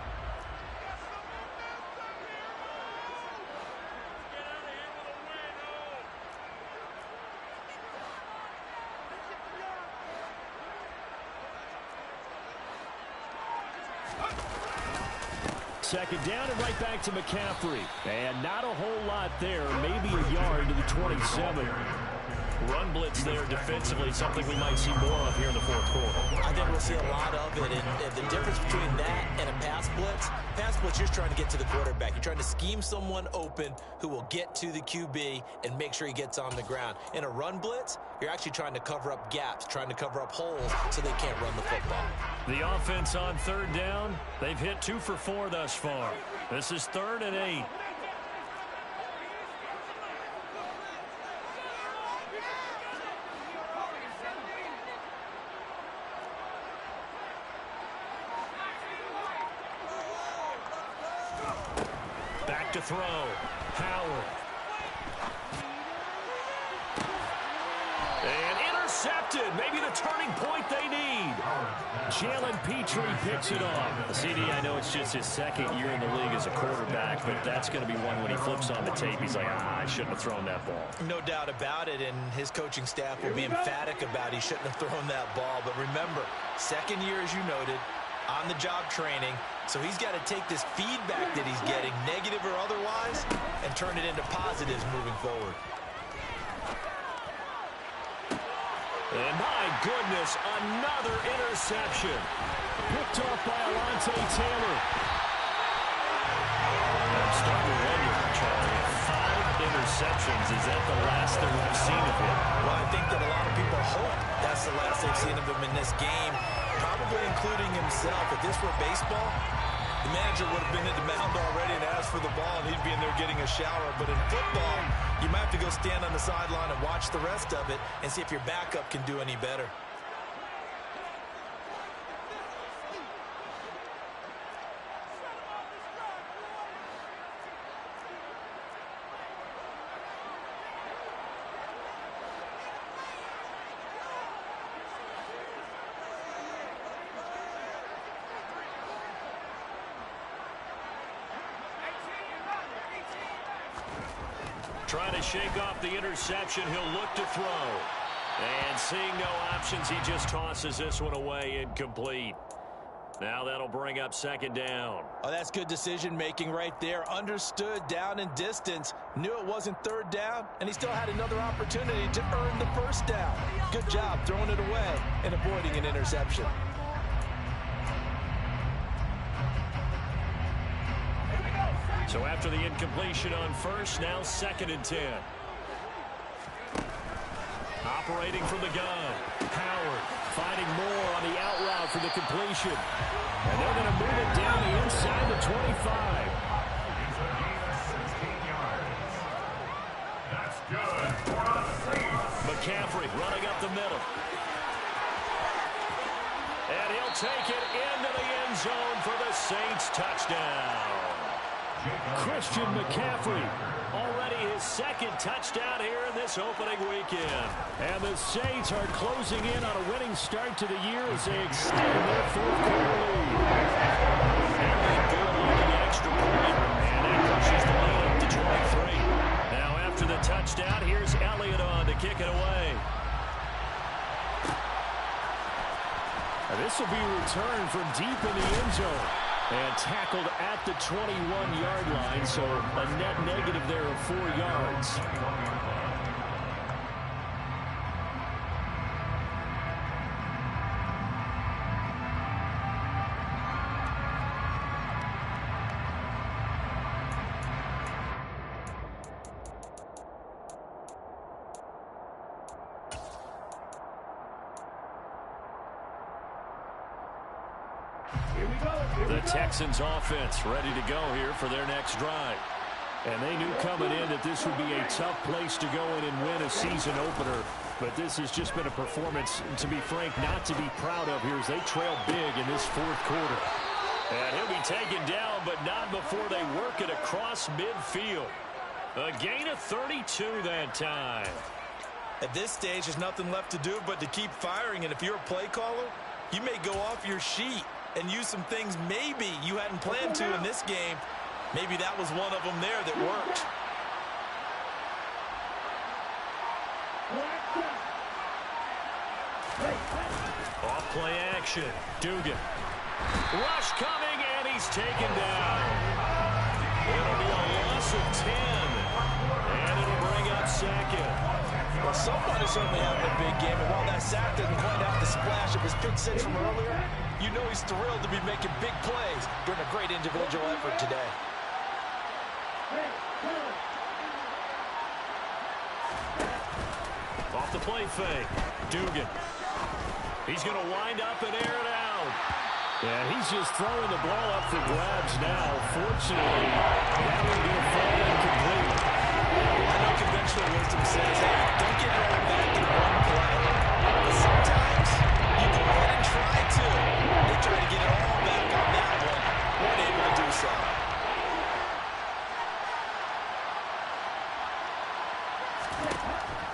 Second down and right back to McCaffrey. And not a whole lot there. Maybe a yard to the 27. Run blitz there defensively, something we might see more of here in the fourth quarter. I think we'll see a lot of it. And the difference between that and a pass blitz, you're trying to get to the quarterback. You're trying to scheme someone open who will get to the QB and make sure he gets on the ground. In a run blitz, you're actually trying to cover up gaps, trying to cover up holes so they can't run the football. The offense on third down, they've hit 2 for 4 thus far. This is 3rd and 8. Back to throw. Howard. And intercepted. Maybe the turning point they need. Jalen Petrie picks it off. CD, I know it's just his second year in the league as a quarterback, but that's going to be one when he flips on the tape. He's like, I shouldn't have thrown that ball. No doubt about it, and his coaching staff will be emphatic about he shouldn't have thrown that ball. But remember, second year, as you noted, on-the-job training. So he's got to take this feedback that he's getting, negative or otherwise, and turn it into positives moving forward. And my goodness, another interception. Picked off by Alontae Taylor. I'm starting to wonder, Charlie, 5 interceptions. Is that the last that we've seen of him? Well, I think that a lot of people hope that's the last they've seen of him in this game, probably including himself. If this were baseball, the manager would have been at the mound already and asked for the ball, and he'd be in there getting a shower. But in football, you might have to go stand on the sideline and watch the rest of it and see if your backup can do any better. Trying to shake off the interception. He'll look to throw. And seeing no options, he just tosses this one away, incomplete. Now that'll bring up second down. Oh, that's good decision-making right there. Understood down and distance. Knew it wasn't third down, and he still had another opportunity to earn the first down. Good job throwing it away and avoiding an interception. So after the incompletion on first, now 2nd and 10. Operating from the gun. Howard finding more on the out route for the completion. And they're going to move it down the inside the 25. It's a gain of 16 yards. That's good for a Saints. McCaffrey running up the middle. And he'll take it into the end zone for the Saints touchdown. Christian McCaffrey, already his 2nd touchdown here in this opening weekend. And the Saints are closing in on a winning start to the year as they extend their 4th quarter lead. Very good on the extra point, and that pushes the lead up to 23. Now after the touchdown, here's Elliott on to kick it away. And this will be returned from deep in the end zone. And tackled at the 21-yard line, so a net negative there of 4 yards. Here we The Texans offense ready to go here for their next drive. And they knew coming in that this would be a tough place to go in and win a season opener. But this has just been a performance, to be frank, not to be proud of here as they trail big in this fourth quarter. And he'll be taken down, but not before they work it across midfield. A gain of 32 that time. At this stage, there's nothing left to do but to keep firing. And if you're a play caller, you may go off your sheet and use some things maybe you hadn't planned to in this game. Maybe that was one of them there that worked. Off play action. Dugan. Rush coming, and he's taken down. It'll be a loss of 10. And it'll bring up second. Well, somebody's certainly having a big game. And while that sack didn't quite have the splash of his pick six from earlier, you know he's thrilled to be making big plays during a great individual effort today. Off the play fake. Dugan. He's going to wind up and air it out. Yeah, he's just throwing the ball up for grabs now. Fortunately, that would be a fall incomplete. I know conventional wisdom says, hey, don't get it all back in one play. But sometimes you go ahead and try to. They try to get it all back on that one. Weren't able to do so.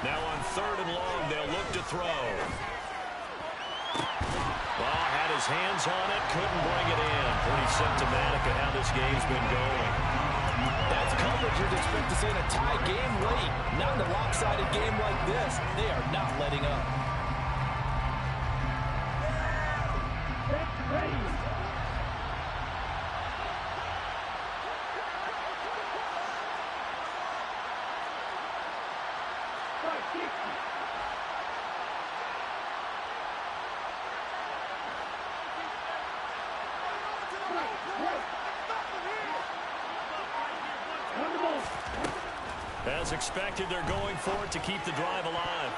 Now on 3rd and long, they'll look to throw. Ball had his hands on it, couldn't bring it in. Pretty symptomatic of how this game's been going. That's coverage you'd expect to see in a tie game late. Not in a lopsided game like this. They are not letting up. As expected, they're going for it to keep the drive alive.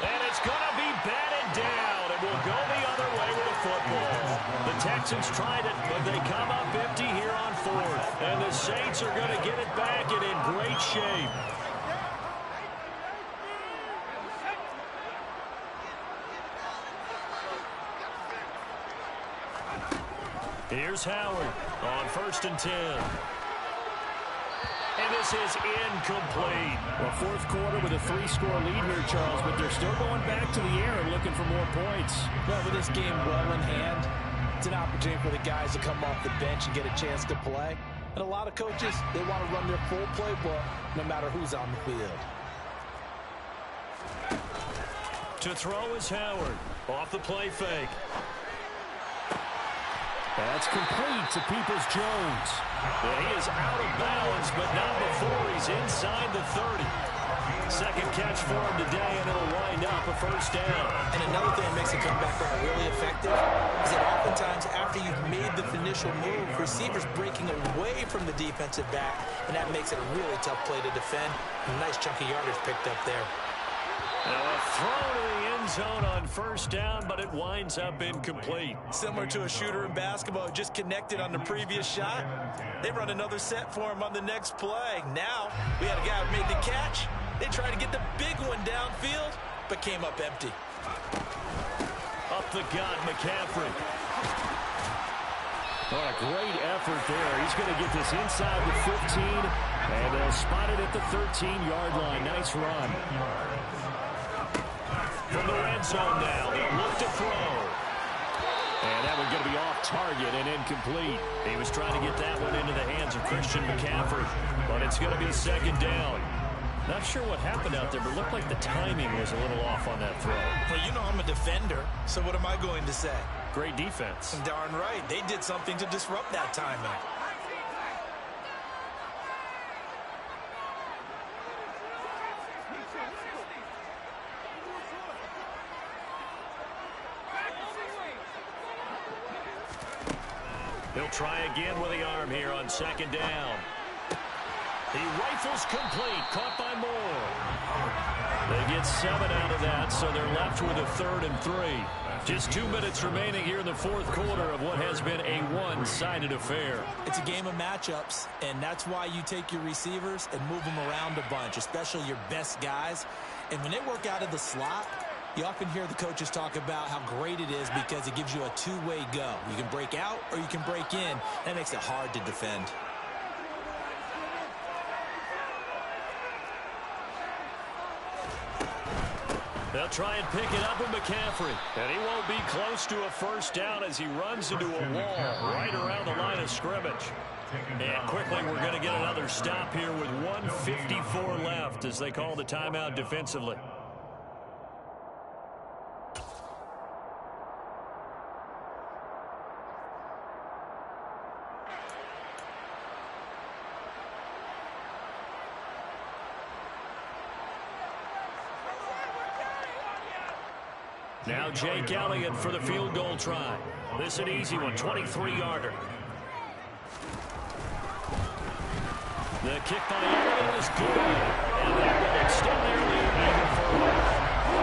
And it's going to be batted down. It will go the other way with the football. The Texans tried it, but they come up empty here on 4th. And the Saints are going to get it back and in great shape. Here's Howard on 1st and 10. And this is incomplete. Well, fourth quarter with a 3-score lead here, Charles, but they're still going back to the air and looking for more points. Well, with this game well in hand, it's an opportunity for the guys to come off the bench and get a chance to play. And a lot of coaches, they want to run their full playbook no matter who's on the field. To throw is Howard. Off the play fake. That's complete to Peoples-Jones. Well, he is out of bounds, but not before he's inside the 30. Second catch for him today, and it'll wind up a first down. And another thing that makes a comeback run really effective is that oftentimes after you've made the initial move, receivers breaking away from the defensive back, and that makes it a really tough play to defend. A nice chunk of yardage picked up there. Now a throw to the end zone on first down, but it winds up incomplete. Similar to a shooter in basketball who just connected on the previous shot. They run another set for him on the next play. Now we had a guy who made the catch. They tried to get the big one downfield, but came up empty. Up the gut, McCaffrey. What a great effort there. He's going to get this inside the 15, and they'll spot it at the 13-yard line. Nice run. From the red zone now, they'll look to throw. And that one's going to be off target and incomplete. He was trying to get that one into the hands of Christian McCaffrey, but it's going to be second down. Not sure what happened out there, but it looked like the timing was a little off on that throw. Well, you know I'm a defender, so what am I going to say? Great defense. Darn right. They did something to disrupt that timing. He'll try again with the arm here on second down. He rifles complete, caught by Moore. They get 7 out of that, so they're left with a 3rd and 3. Just 2 minutes remaining here in the 4th quarter of what has been a one-sided affair. It's a game of matchups, and that's why you take your receivers and move them around a bunch, especially your best guys. And when they work out of the slot, you often hear the coaches talk about how great it is because it gives you a two-way go. You can break out or you can break in. That makes it hard to defend. They'll try and pick it up with McCaffrey. And he won't be close to a first down as he runs into a wall right around the line of scrimmage. And quickly, we're going to get another stop here with 1:54 left as they call the timeout defensively. Now Jake Elliott for the field goal try. This is an easy one, 23-yarder. The kick by Elliott is good. And that will extend their lead even further.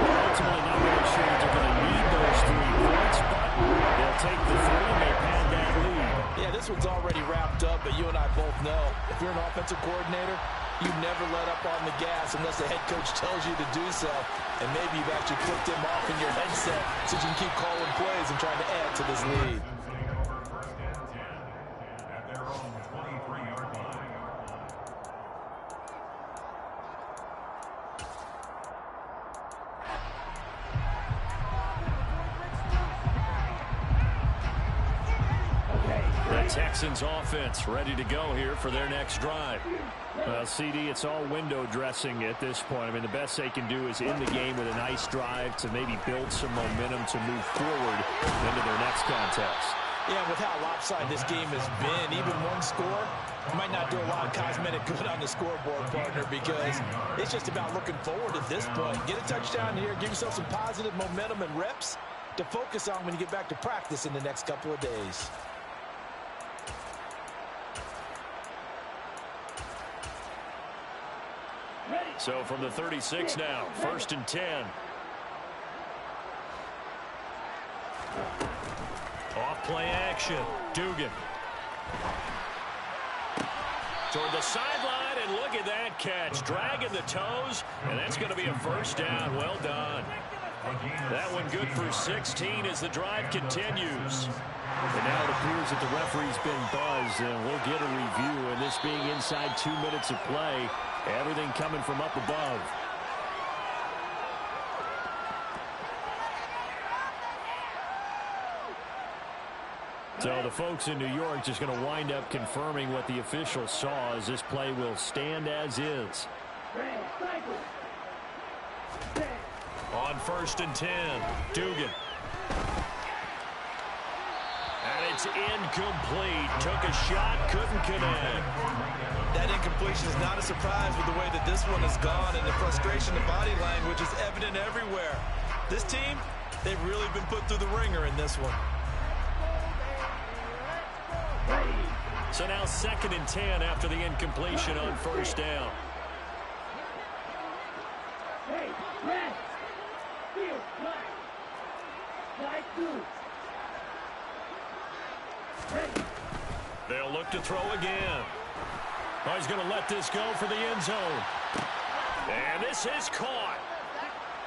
We're ultimately not really sure that they're going to need those 3 points, but they'll take the 3 and they pad that lead. Yeah, this one's already wrapped up, but you and I both know if you're an offensive coordinator, you never let up on the gas unless the head coach tells you to do so. And maybe you've actually clicked him off in your headset so you can keep calling plays and trying to add to this lead. At their own 23-yard line. The Texans offense ready to go here for their next drive. Well, CD, it's all window dressing at this point. I mean, the best they can do is end the game with a nice drive to maybe build some momentum to move forward into their next contest. Yeah, with how lopsided this game has been, even one score might not do a lot of cosmetic good on the scoreboard, partner, because it's just about looking forward at this point. Get a touchdown here, give yourself some positive momentum and reps to focus on when you get back to practice in the next couple of days. So from the 36 now, 1st and 10. Off play action. Dugan. Toward the sideline, and look at that catch. Dragging the toes, and that's going to be a first down. Well done. That one good for 16 as the drive continues. And now it appears that the referee's been buzzed, and we'll get a review. And this being inside 2 minutes of play, everything coming from up above. So the folks in New York just going to wind up confirming what the official saw as this play will stand as is. On 1st and 10, Dugan. And it's incomplete. Took a shot, couldn't connect. That incompletion is not a surprise with the way that this one has gone, and the frustration in body language is evident everywhere. This team, they've really been put through the ringer in this one. So now 2nd and 10 after the incompletion on 1st down. They'll look to throw again. Oh, he's going to let this go for the end zone. And this is caught.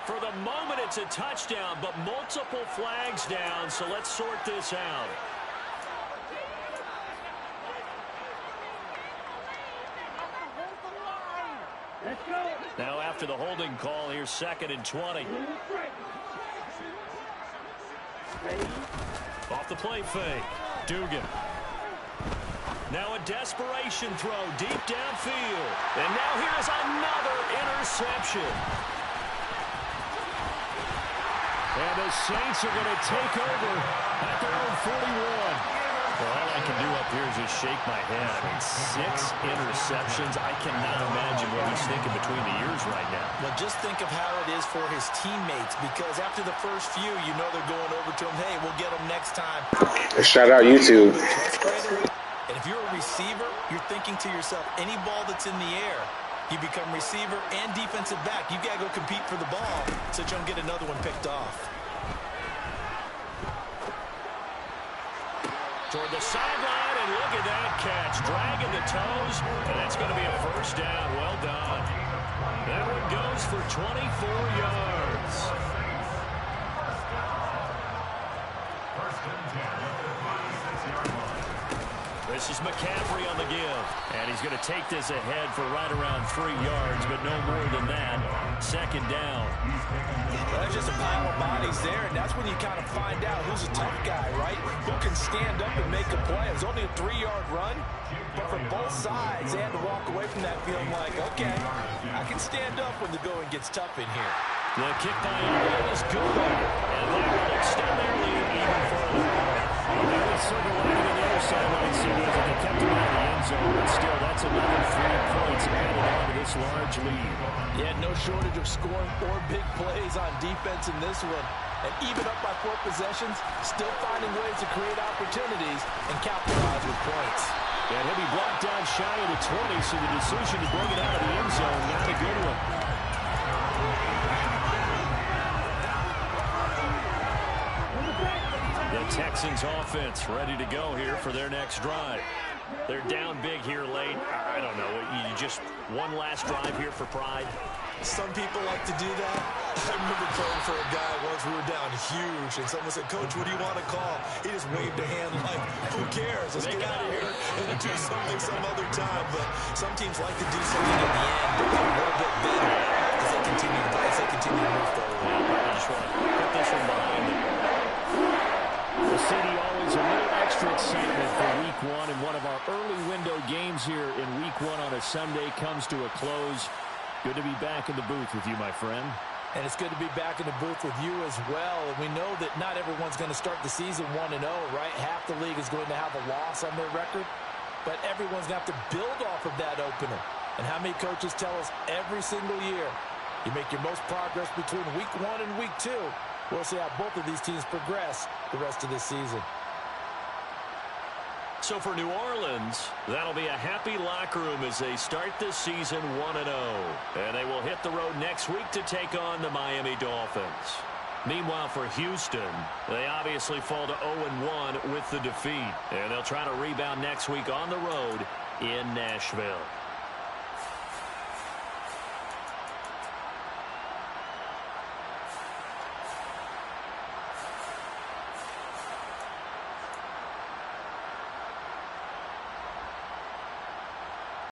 For the moment, it's a touchdown, but multiple flags down, so let's sort this out. Now after the holding call, here's 2nd and 20. Off the play fake. Dugan. Now a desperation throw deep downfield. And now here's another interception. And the Saints are going to take over at their own 41. Well, all I can do up here is just shake my head. I mean, 6 interceptions. I cannot imagine what he's thinking between the ears right now. Well, just think of how it is for his teammates, because after the first few, you know they're going over to him, hey, we'll get them next time. Shout out YouTube. And if if you're a receiver, you're thinking to yourself, any ball that's in the air, you become receiver and defensive back. You got to go compete for the ball so you don't get another one picked off. Toward the sideline, and look at that catch. Dragging the toes, and that's going to be a first down. Well done. That one goes for 24 yards. First and 10 at the 26-yard line. This is McCaffrey on the give. And he's going to take this ahead for right around 3 yards, but no more than that. Second down. There's just a pile of bodies there, and that's when you kind of find out who's a tough guy, right? Who can stand up and make a play. It was only a 3-yard run, but from both sides, they had to walk away from that feeling like, okay, I can stand up when the going gets tough in here. The kick by Allen is good, and that will extend their lead even further. That was silver lining on the other sideline, CD, as they kept him out of the end zone, but still, that's another 3 points added on to this large lead. Yeah, no shortage of scoring or big plays on defense in this one. And even up by 4 possessions, still finding ways to create opportunities and capitalize with points. And he'll be blocked down shy of the 20, so the decision to bring it out of the end zone, not a good one. The Texans offense ready to go here for their next drive. They're down big here late. I don't know. You just one last drive here for pride. Some people like to do that. I remember playing for a guy once. We were down huge, and someone said, "Coach, what do you want to call?" He just waved a hand like, "Who cares? Let's get out of here and do something some other time." But some teams like to do something in the end, but they're a little bit bitter as they continue to move forward. I just want to put this one behind them. The city always a little extra excitement for week 1, and one of our early window games here in week 1 on a Sunday comes to a close. Good to be back in the booth with you, my friend. And it's good to be back in the booth with you as well. And we know that not everyone's going to start the season 1-0, right? Half the league is going to have a loss on their record. But everyone's going to have to build off of that opener. And how many coaches tell us every single year, you make your most progress between week 1 and week 2. We'll see how both of these teams progress the rest of this season. So for New Orleans, that'll be a happy locker room as they start this season 1-0. And they will hit the road next week to take on the Miami Dolphins. Meanwhile, for Houston, they obviously fall to 0-1 with the defeat. And they'll try to rebound next week on the road in Nashville.